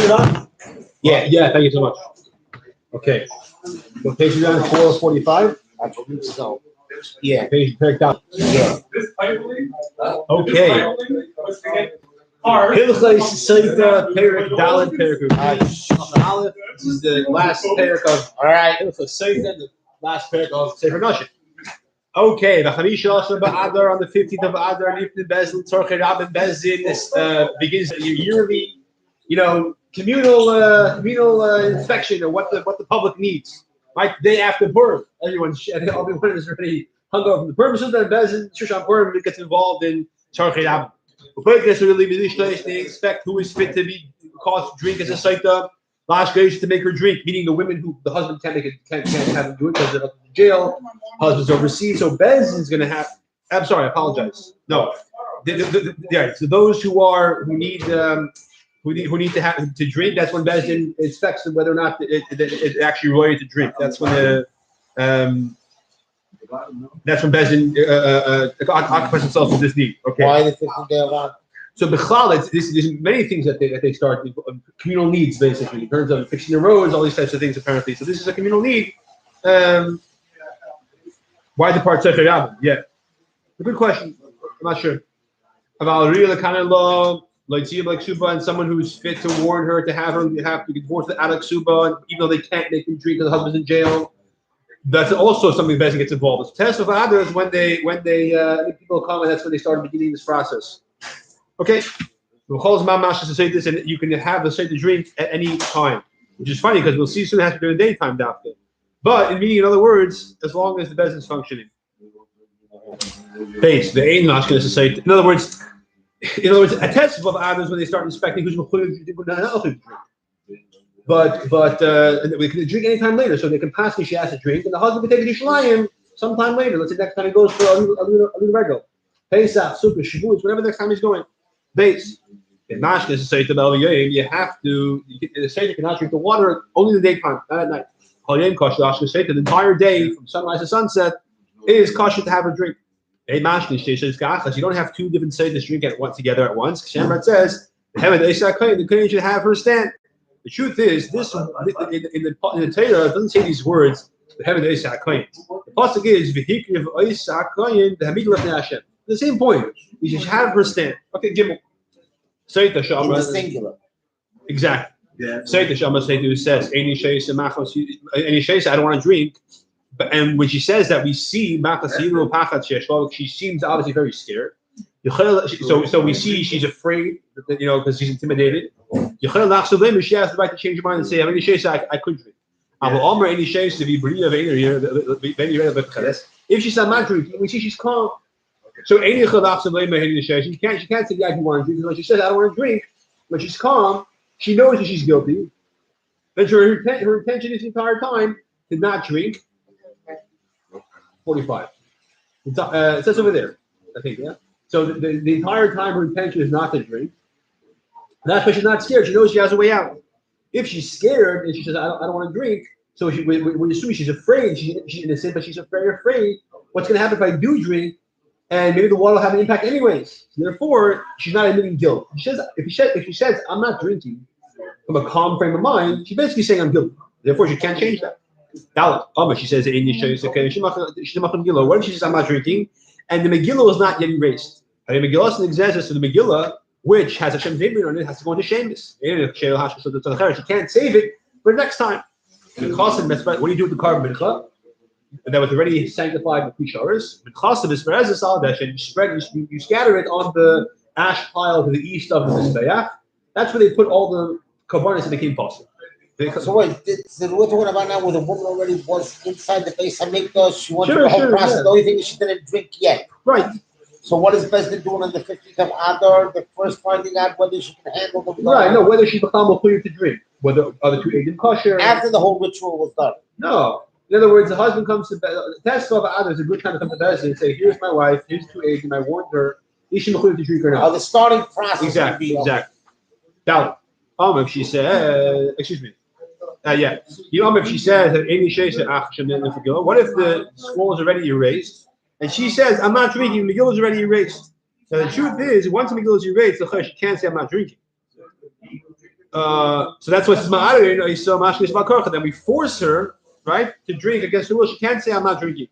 it on? Yeah, thank you so much. Okay. So page down 445? I believe so. Yeah. Page picked up. Yeah. Okay. Hilchos Sotah Perek Dalet Perek Aleph. This is the last Perek of Hilchos Sotah, the last Perek of Sefer Noshin. Okay, the Hamisha Asher Ba'adar on the 15th of Adar, Nifne Bezin, Tzorchei Rabin Bezin, this begins your yearly, communal inspection of what the public needs. Right, the day after Purim, everyone is already hung over from the Purim. So then Bezin, Shushan Purim gets involved in Tzorchei Rabin. They expect who is fit to be caused to drink as a Sotah. Last grace to make her drink, meaning the women who the husband can't have them do it because they're in jail, husbands overseas. So Bez is going to have. I'm sorry, I apologize. No, so those who need to have to drink. That's when Bez inspects them whether or not it actually related to drink. That's when Bez occupies himself with this need. Okay. Why the 15th day of Adar? So Bechal, there's many things that they start, communal needs basically, in terms of fixing the roads, all these types of things apparently. So this is a communal need. Why the part Tzorchei Rabin? Yeah, a good question. I'm not sure. About real kind of law, like Suba, and someone who's fit to warn her to have to get divorced with Alec Suba, and even though they can't make him drink because the husband's in jail. That's also something Bezin gets involved with. Test of others when people come, and that's when they start beginning this process. Okay, to say this, and you can have the Sotah drink at any time, which is funny because we'll see soon it has to be in the daytime after. But in other words, as long as the Bezin is functioning. Base the ain mashkin to say. In other words, a test of others when they start inspecting who's drink. But we can drink anytime later, so they can pass me. She has to drink, and the husband can take it to Shlayim sometime later. Let's say next time he goes for a regular. Pesach, Sukkot, Shavuot, whatever the next time he's going. Base. In Mashkin, say to you have to. The Seder cannot drink the water only in the daytime, not at night. The entire day from sunrise to sunset is kosher to have a drink. A Mashkin says because you don't have two different Seders drink together at once. Shemrat says the Kohen should have her stand. The truth is, this in the Torah doesn't say these words. The pasuk is v'hikriv oisa kohen the hamid lefnei Hashem. The same point. You should have her stand. Okay, Gimel. Sotah Shama. Singular. Exactly. Yeah. Sotah Shama says, "Any sheisa, I don't want to drink." And when she says that, we see she seems obviously very scared. So we see she's afraid, because she's intimidated. She has the right to change her mind and say, I could drink. If she said, I'm not drinking, we see she's calm. So she can't say, yeah, you want to drink. Because she says, I don't want to drink. When she's calm, she knows that she's guilty. But her intention is the entire time to not drink. 45. It says over there, I think, yeah? So the entire time her intention is not to drink. That's why she's not scared. She knows she has a way out. If she's scared and she says, I don't want to drink, so we assume she's afraid. She's innocent, but she's very afraid. What's going to happen if I do drink? And maybe the water will have an impact anyways. So therefore, she's not admitting guilt. If she says, I'm not drinking from a calm frame of mind, she's basically saying I'm guilty. Therefore, she can't change that. She says, what if she says, I'm not drinking? And the Megillah was not yet erased. The Megillah doesn't exist, so the Megillah, which has Hashem's name on it, has to go into Shemus. She can't save it for next time. What do you do with the carbon mincha? That was already sanctified with Pisharis. You scatter it on the ash pile to the east of the Mizbeach. That's where they put all the karbanos that became possible. So wait, we're talking about now where the woman already was inside the Beis Hamikdash. She went through the whole process. Yeah. The only thing is she didn't drink yet. Right. So what is Bezdin doing on the 15th of Adar? The first finding out whether she can handle the blood. Right. No, whether she become clear to drink, whether other two eggs in kosher. After the whole ritual was done. No. In other words, the husband comes to the test of Adar is a good time to come to Bezdin and say, "Here's my wife. Here's two eggs, and I warned her. Is she clear to drink or not?" The starting process. Exactly. Now, if she said, excuse me. Yeah. If she says that what if the scroll is already erased and she says, I'm not drinking, the Megillah is already erased. Now the truth is, once the Megillah is erased, she can't say I'm not drinking. So that's what's ma'arin. So mashkish makorcha. Then we force her, right, to drink against her will. She can't say I'm not drinking.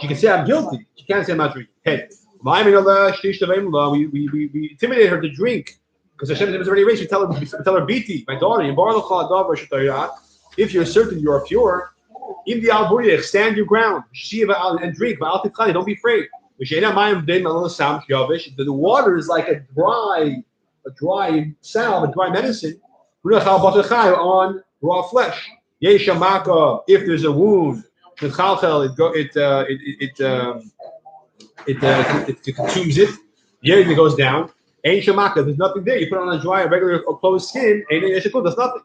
She can say I'm guilty. She can't say I'm not drinking. Hey, we intimidate her to drink because Hashem is already raised. We tell her, Biti, my daughter, if you're certain you are pure, stand your ground, and drink. Don't be afraid. The water is like a dry salve, a dry medicine on raw flesh. If there's a wound, it consumes it. It goes down. There's nothing there. You put it on a dry, regular closed skin. There's nothing.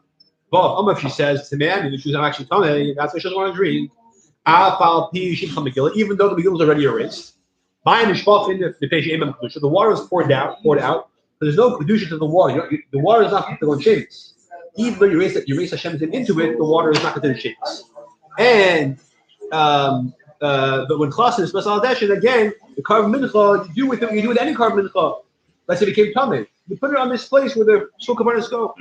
But if she says to man, I'm actually telling you, that's why she doesn't want to drink. Even though the Megillah is already erased. The water is poured out. But there's no kedusha to the water. The water is not going to change. Even though you erase Hashem's name into it, the water is not considered shapes. And but when Klaus is special addition, again, the carbon mincha, you do with any carbon mincha. Let's say it became tamei. You put it on this place where the shul kabanas go.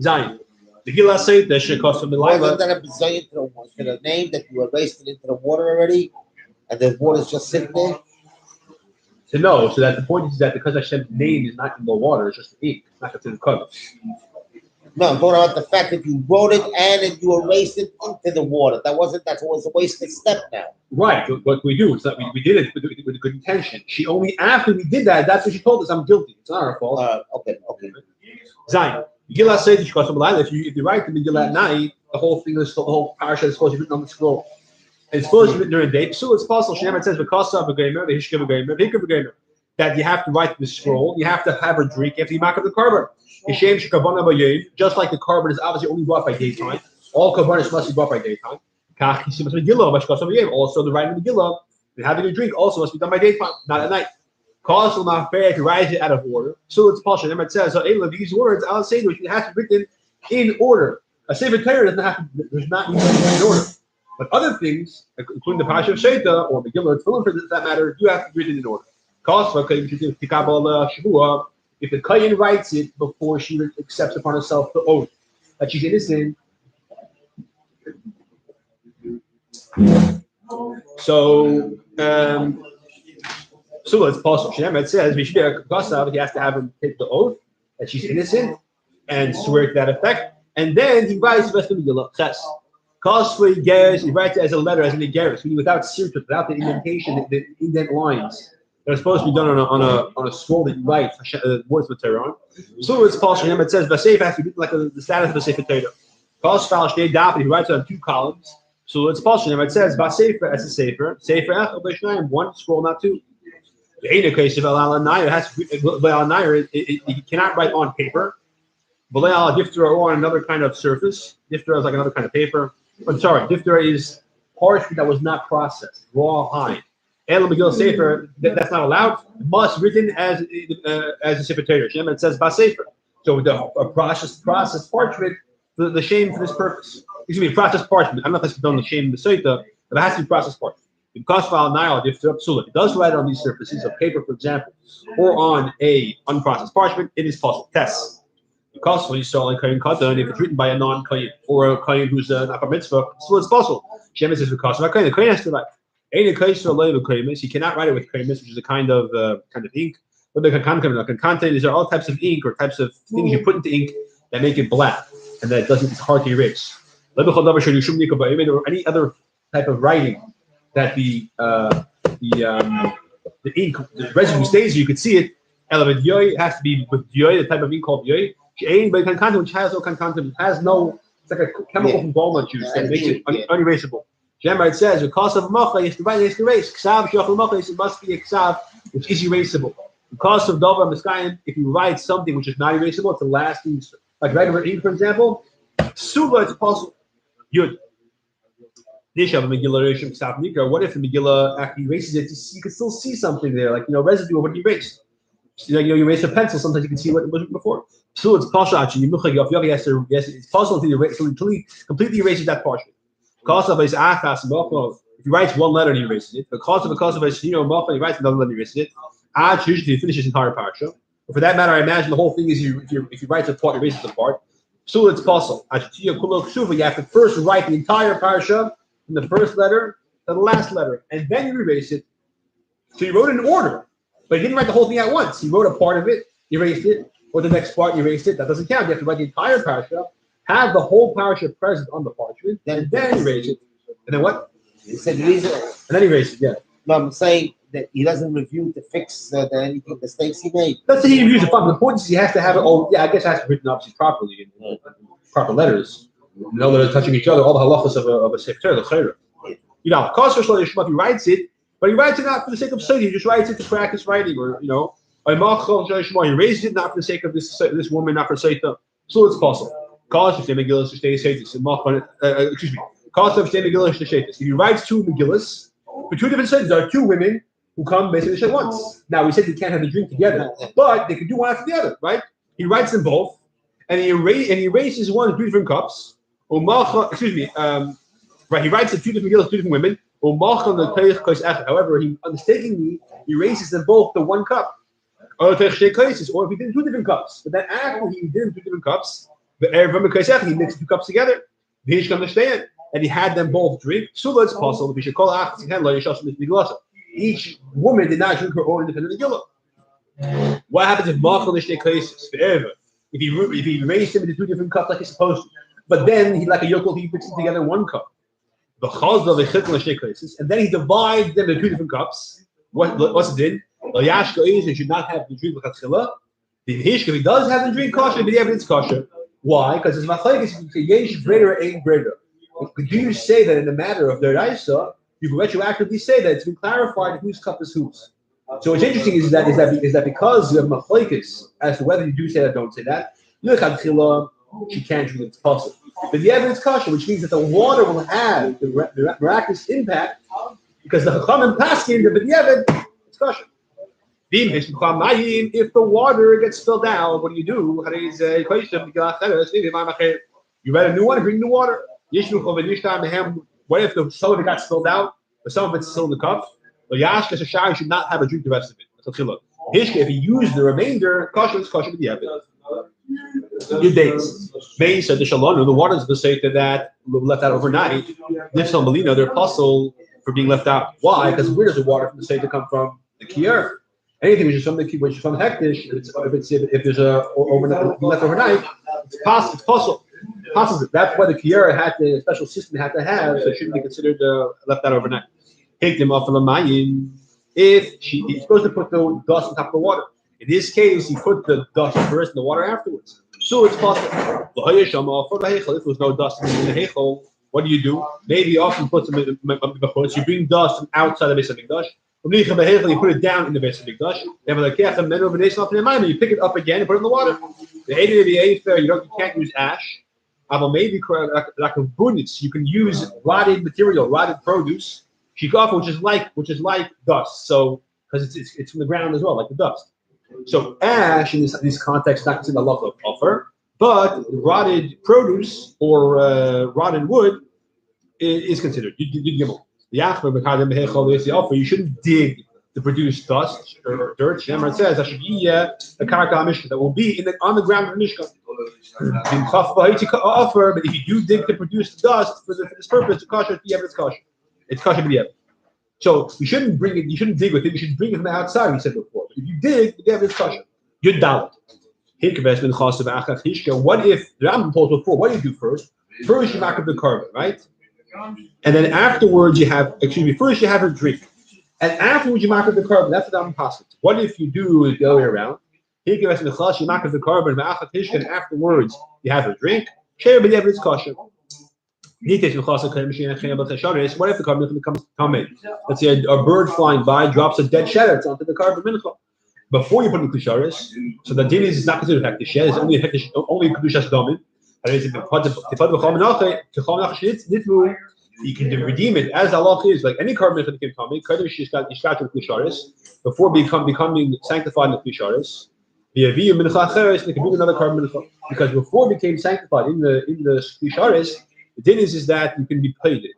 Zion. The Gila said that she cost from the life. Wasn't that a bizayon to the name that you erased it into the water already, and the water's just sitting there? So no, so that the point is that because Hashem's name is not in the water, it's just the ink, not considered covered. No, I'm talking about the fact that you wrote it and then you erased it into the water. That was a wasted step now. Right, what we do is that we did it with a good intention. She only after we did that, that's what she told us. I'm guilty. It's not our fault. Okay. Zion. Megillah says if you write the Megillah at night, the whole parasha is supposed to be written on the scroll. And it's supposed to be written during the day. So it's possible. It says that you have to write the scroll. You have to have her drink. You have to mark up the carbon. Just like the carbon is obviously only brought by daytime. All carbonates must be brought by daytime. Also, the writing of Megillah and having a drink also must be done by daytime, not at night. If you write it out of order. So it's possible. It says these words, I'll say it has to be written in order. A Sefer Torah does not need to be in order. But other things, including the Pasha of Sotah or Megillah or Tefillin for that matter, you have to be written in order. If the Kayin writes it before she accepts upon herself the oath that she's innocent, so it's possible. It says he has to have him take the oath that she's innocent and swear to that effect, and then he writes the rest of the Megillah. He writes it as a letter, as an igeris, meaning without sirtut, without the indentation, the indent lines. They're supposed to be done on a scroll that you write words with Torah on. So it's possible. It says Basef has to be like the status of the Sefer Torah. He writes it on 2 columns. So it's possible. It says Basefer as a Sefer one scroll, not 2. The case of he cannot write on paper. Diphthera or on another kind of surface. Diphthera is like another kind of paper. I'm sorry, diphthera is parchment that was not processed, raw hide. Megillah Sefer, that's not allowed. It must written as a Sefer Torah. It says Basefer. So a processed parchment, the shame for this purpose. Excuse me, processed parchment. I don't know if that's done the shame in the Sotah, but it has to be processed parchment. Because it does write on these surfaces of paper, for example, or on a unprocessed parchment, it is possible. Tests. Because when you saw like Kayin Katan, if it's written by a non-Kayin or a Kayin who's not a mitzvah, so it's possible. Shem says because the Kayin has to write. He cannot write it with kaimis, which is a kind of ink. But the content is there all types of ink or types of things you put into ink that make it black and that it's hard to erase. Or any other type of writing that the ink, the residue stays, you could see it. It has to be with yoy, the type of ink called yoy. But content which has no content, has no, it's like a chemical from walnut juice that makes it unerasable. It says, because of macha, you have to erase. Ksav shachal macha, it must be a ksav which is erasable. Because of davar miskayim, if you write something which is not erasable, it's a lasting, like regular ink, for example. Suva, it's possible. Yud. What if the Megillah actually erases it? You can still see something there, like residue of what you erased. You erase a pencil, sometimes you can see what was before. So it's possible actually. It's possible to erase until he completely erases that portion. If he writes one letter and he erases it, he writes another letter and he erases it. Usually he finishes his entire parsha. But for that matter, I imagine the whole thing is if you write the part, you erase the part. So it's possible. You have to first write the entire parasha from the first letter to the last letter, and then you erase it. So you wrote it in order, but you didn't write the whole thing at once. You wrote a part of it, erased it, or the next part, erased it. That doesn't count. You have to write the entire parasha, have the whole parasha present on the parchment, and then erase it. And then what? He said reason. And then erase it, yeah. No, I'm saying that he doesn't review to fix anything mistakes he made. Let's say he reviews it. The point is he has to have it all. Yeah, I guess it has to be written obviously properly in proper letters. No letters touching each other. All the halachas of a sefer, the chayra. You know, Kosher Shlomo Yishmael, he writes it, but he writes it not for the sake of study. He just writes it to practice writing, or he raises it not for the sake of this woman, not for Sotah. So it's possible. Excuse me. If he writes two Megillas for two different Sotahs, there are two women who come basically at once. Now we said they can't have the drink together, but they can do one after the other, right? He writes them both, and he erases one in two different cups. Right, he writes it two different Megillas, two different women. However, he mistakenly erases them both to one cup. Or if he did two different cups, but then after he did two different cups, he mixed two cups together. He should understand, and he had them both drink. So it's possible. Each woman did not drink her own independent Megillah. What happens if he erased them into two different cups like he's supposed to? But then he, like a yokel, he mixed them together in one cup. And then he divides them into two different cups. What's the din? He should not have the drink l'chatchila. If he does have the drink kosher, but the evidence kosher. Why? Because it's machlekes. You say yesh greater or ain't greater. Do you say that in the matter of the Raisa, you can retroactively say that it's been clarified whose cup is whose? So what's interesting is that because you have machlekes as to whether you do say that or don't say that, l'chatchila she can't drink, it's possible. But the evidence kosher, which means that the water will have the miraculous impact because the chachamim paskin the b'diavad it's kosher. If the water gets spilled out, what do? You write a new one, bring new water. What if some of it got spilled out, but some of it's still in the cup? You should not have a drink the rest of it. If he used the remainder, kosher is kosher b'diavad. Your dates. May said the shalom, the waters of the Sotah that left out overnight. If Melina, they're apostle for being left out. Why? Because where does the water from the Sotah come from? The kier. Anything which is from the which is from hektish, if there's a overnight left overnight, it's possible. That's why the kier had the special system had to have, so it shouldn't be considered left out overnight. Take them off of the mayin. If he's supposed to put the dust on top of the water. In this case, he put the dust first and the water afterwards. So it's possible. If there was no dust in the heichel, what do? Maybe you often put some in the bechutz. You bring dust from outside the Beis Hamikdash. You put it down in the Beis Hamikdash. You pick it up again and put it in the water. You can't use ash. Maybe like a bunitz, you can use rotted material, rotted produce, which is like dust. So because it's from the ground as well, like the dust. So ash in this context not considered a lot of offer, but rotted produce or rotted wood is considered. You shouldn't dig to produce dust or dirt. Shemar says that should be a karka mishkan that will be on the ground of the mishkan. Offer, but if you do dig to produce dust for this purpose, to kosher, it's kosher. It's kosher b'diavad. So you shouldn't bring it. You shouldn't dig with it. You should bring it from the outside. We said before. But if you dig, the evidence kosher. You're dalit. What if the Rambam told before? What do you do first? First you knock up the carbon, right? And then afterwards first you have a drink, and afterwards you knock up the carbon. That's the Rambam pasuk. What if you do it the other way around? You knock up the carbon, and afterwards you have a drink. Share the evidence kosher. What if the carbon becomes tummy? Let's say a bird flying by drops a dead sheretz onto the carbon mincha. Before you put in the klisharis, so the din is not considered hektish. It's only kedushas domin. You can redeem it as Allah is, like any carbon mincha became tummy. Before becoming sanctified in the klisharis. They can bring another carbon mincha because before it became sanctified in the klisharis. The din is that you can be paid it.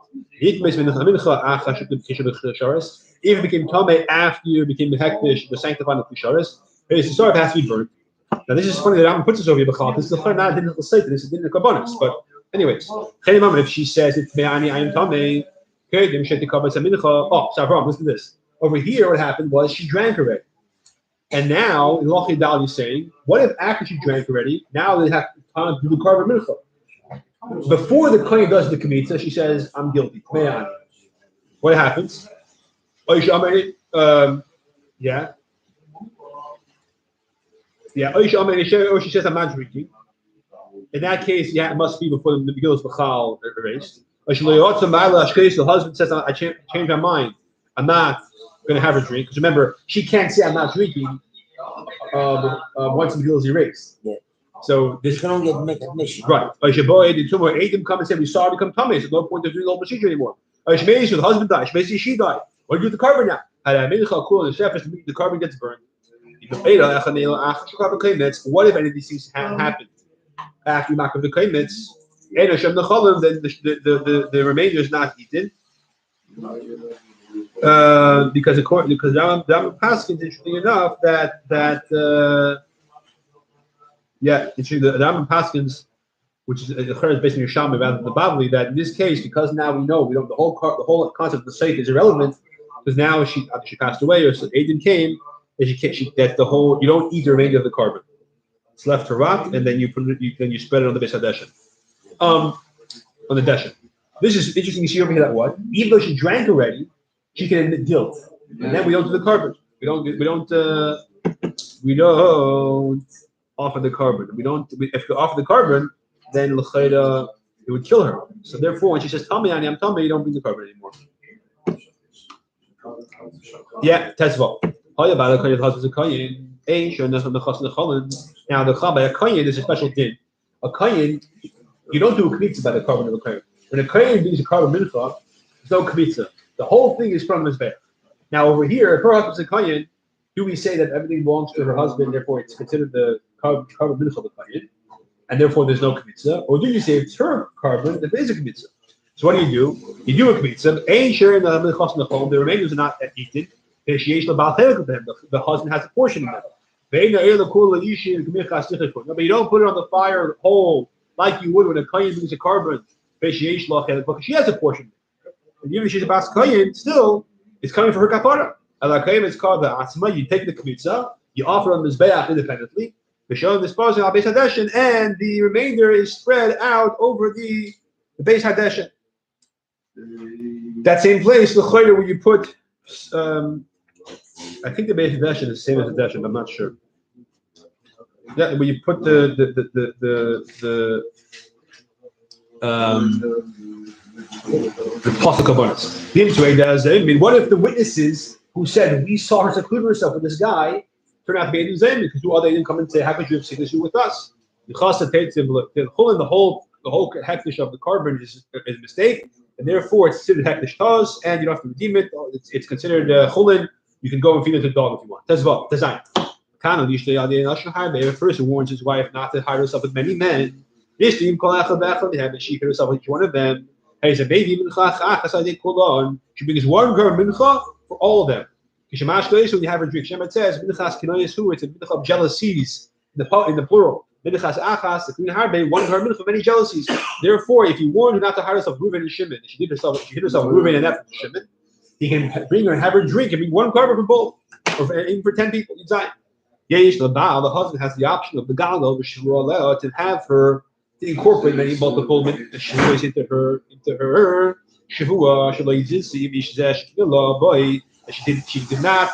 If it became tamei after you became the hektish, the sanctified of kisharis, It's sorry, it has to be burnt. Now this is funny that Rambam puts this over here because this is the not didn't say this is didn't kabbanis. But anyways, if she says it's me'ani ayim tamei, okay, then she kabbanis mincha. Oh, sorry, listen to this. Over here, what happened was she drank already, and now in Lochi Dal is saying, what if after she drank already, now they have to do the carbon mincha? Before the kohen does the kmitza, she says, "I'm guilty." Me'ani. What happens? Yeah. Yeah, or she says, I'm not drinking. In that case, yeah, it must be before the Megillah B'chal erased. The husband says, I changed my mind. I'm not going to have a drink. Because remember, she can't say I'm not drinking once the Megillah is erased. Yeah. So this can only make admission. Right. The two more Adam come and say, we saw her become tummy. So no point of doing the whole procedure anymore. The husband died. She died. What do you do with the carbon now? The carbon gets burned. What if any of these things happened after you knock off the kaimets? Then the remainder is not eaten because Rambam Paskin, interesting enough, that the Rambam Paskins, which is based on your Shammai rather than the Bavli, that in this case, because now we know the whole concept of the Sotah is irrelevant because now she passed away or so Aiden came. That's the whole. You don't eat the remainder of the carbon. It's left to rot, and then you spread it on the Beis HaDeshen. On the Deshen. This is interesting. You see over here that what? Even though she drank already, she can admit guilt, and then we don't do the carbon. We don't offer the carbon. If you offer the carbon, then l'chayda it would kill her. So therefore, when she says "Tami ani am tami," you don't bring the carbon anymore. Yeah, Tezva. Now the Chabay, a kohen is a special din. A kohen, you don't do a kmitza by the carbon of a kohen. When a kohen brings a carbon mincha, there's no kmitza. The whole thing is from his bed. Now over here, if her husband's a kohen, do we say that everything belongs to her husband, therefore it's considered the carbon mincha of the kohen, and therefore there's no kmitza? Or do you say it's her carbon, that there is a kmitza? So what do? You do a kmitza. The remainders are not eaten. The husband has a portion of it. But you don't put it on the fire whole like you would when a kohen brings a carbon. Because she has a portion. And even if she's a bas kohen, still it's coming for her kapara. It's called the atzma. You take the kmitza, you offer on the mizbeach independently. And the remainder is spread out over the Beis HaDeshen. That same place, the chayda where you put. I think the Beis HaDeshen is the same as the Deshen, I'm not sure. Yeah, where you put the pasuk kabonis. The way does I mean, what if the witnesses who said we saw her seclude herself with this guy turn out to be a Zayim because they didn't come and say, how could you have seen this with us? The whole hektish of the carbon is a mistake, and therefore it's considered hektish taz, and you don't have to redeem it. It's considered chulin. You can go and feed it to the dog if you want. Tezvah, design. The person warns his wife not to hide herself with many men. She hid herself with each one of them. She brings one carbon mincha for all of them. When you have a drink, Shemet says, it's a mincha of jealousies in the plural. One carbon mincha for many jealousies. Therefore, if you warn her not to hide herself with Reuven and Shimon, she hid herself with Reuven and after Shimon, he can bring her and have her drink and bring one carbon for both, or even for 10 people inside. The husband has the option of the galo to have her to incorporate many multiple shavua into her shavua. She did not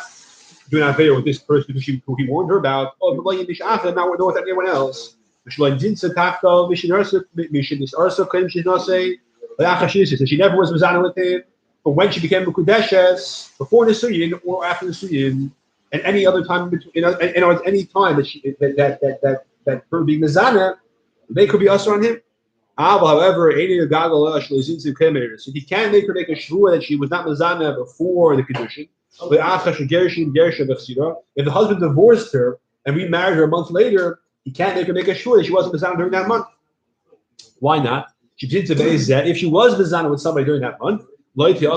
do an affair with this person who he warned her about. Not with anyone else. She never was mezana with him. But when she became Mekudeshes, before the Suyin or after the Suyin, and any other time between, any time that her being Mezana, they could be usher on him. However, so he can't make her make a shvua that she was not Mezana before the Kedushin. If the husband divorced her and remarried her a month later, he can't make her make a shvua that she wasn't Mezana during that month. Why not? If she was Mezana with somebody during that month, she's not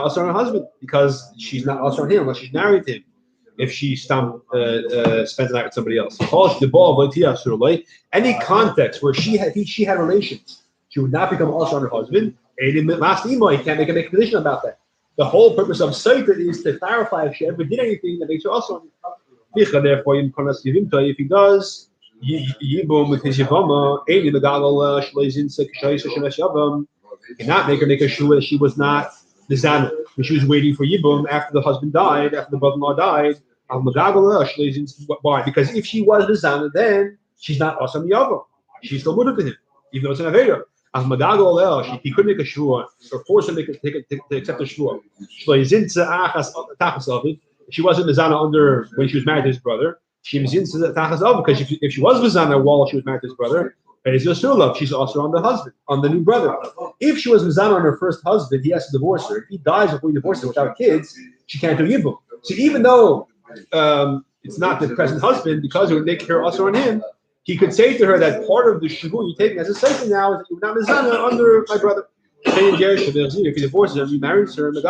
also on her husband because she's not also on him unless she's married to him. if she spends the night with somebody else. Any context where she had relations, she would not become also on her husband. Last email, you can't make a position about that. The whole purpose of Sotah is to clarify if she ever did anything that makes her also. Therefore, if he does, Yibum with his Yavama, cannot make her make a shua. She was not the Zana. She was waiting for Yibum after the husband died, after the brother-in-law died. Why? Because if she was the Zana, then she's not Asam Yavam. She's still mutter to him, even though it's an Aveda. He couldn't make a shua or force him to accept a shua. She wasn't Mizana under when she was married to his brother. She was because if she was Mizana while she was married to his brother, she's also on the husband, on the new brother. If she was Mizana on her first husband, he has to divorce her. If he dies before he divorces her without kids, she can't do Yibum. So even though it's not the present husband, because it would make her also on him, he could say to her that part of the shavua you're taking as a second now is that you're not Mizana under my brother. If he divorces her, he marries her, he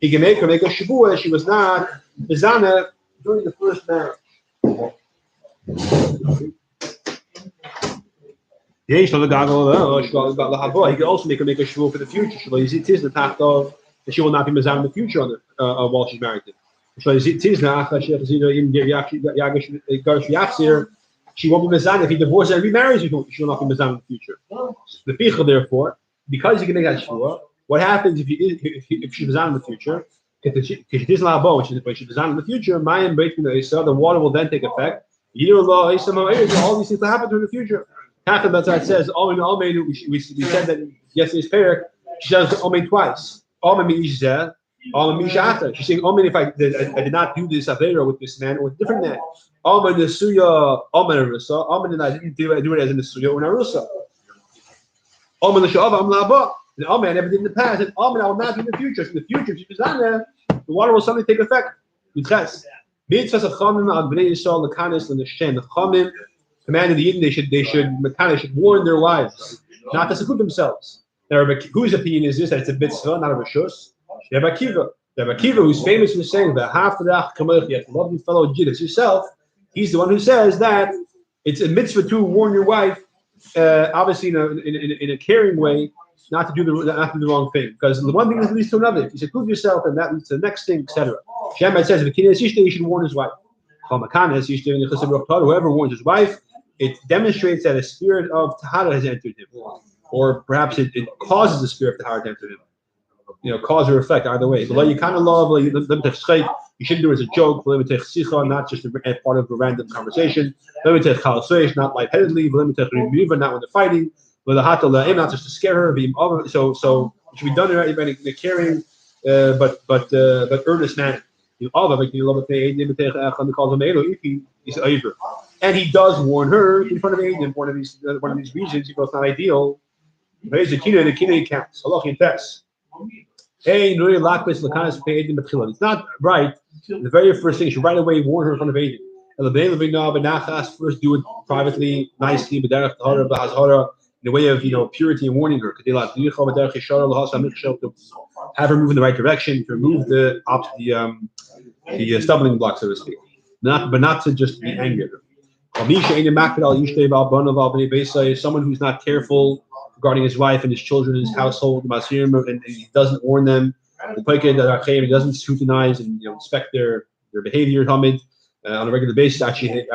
can make her make a shavua that she was not Mizana during the first marriage. He can also make her make a shavua for the future. That she will not be Mizana in the future while she's married to him. She won't be Mizana if he divorces and remarries. She will not be Mizana in the future. The Picha, therefore, because you can make that shua, what happens if she's Mizana in the future? When she's Mizana in the future, the water will then take effect. All these things will happen in the future. That's why it says, we said that in yesterday's Perek, she says Omein twice. She's saying, if I did not do this Avera with this man or with a different man. Omen Nesuya, Omen Arusa, Omen, I didn't do it as in Nesuya or Arusa. Omen Lashava, Omen Laba. And Omen, I never did in the past. And Omen, I will not do in the future. So in the future, if she was on there, the water will suddenly take effect. Because Mitzvahs of Chamim, Al Bnei Yisrael, Lekanis, and the Shem. The Chamim commanded the Yidden, they should warn their wives, not to seclude themselves. Now, whose opinion is this? That it's a mitzvah, not a reshus. Rabbi Akiva, who's famous for saying that half of the you have to love your fellow Jid as yourself. He's the one who says that it's a mitzvah to warn your wife, obviously in a caring way, not to do the wrong thing. Because the one thing leads to another. If you seclude yourself, then that leads to the next thing, etc. Shammai says, if he should warn his wife. Whoever warns his wife, it demonstrates that a spirit of Tahara has entered him. Or perhaps it causes the spirit of Tahara to enter him. Cause or effect, either way. You kind of love, you shouldn't do it as a joke, not just as part of a random conversation, not lightheadedly, not when they're fighting, not just to scare her, so it should be done in a caring, but earnest manner. And he does warn her in front of Aiden, one of these regions, even though it's not ideal. The kina counts. It's not right. The very first thing, you should right away warn her in front of Aiden. First do it privately, nicely, in a way of purity and warning her. Have her move in the right direction, to remove the stumbling block, so to speak. But not to just be angry at her. Someone who's not careful regarding his wife and his children, his household, and he doesn't warn them, he doesn't scrutinize and inspect their behavior on a regular basis, to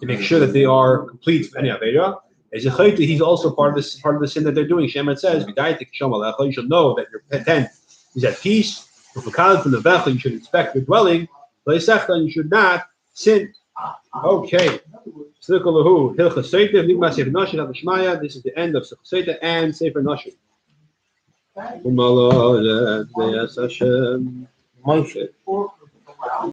make sure that they are complete with any avera. He's also part of the sin that they're doing. Shemar says, you should know that your tent is at peace. You should inspect your dwelling. You should not sin. Okay. This is the end of Sotah and Sefer Nashim.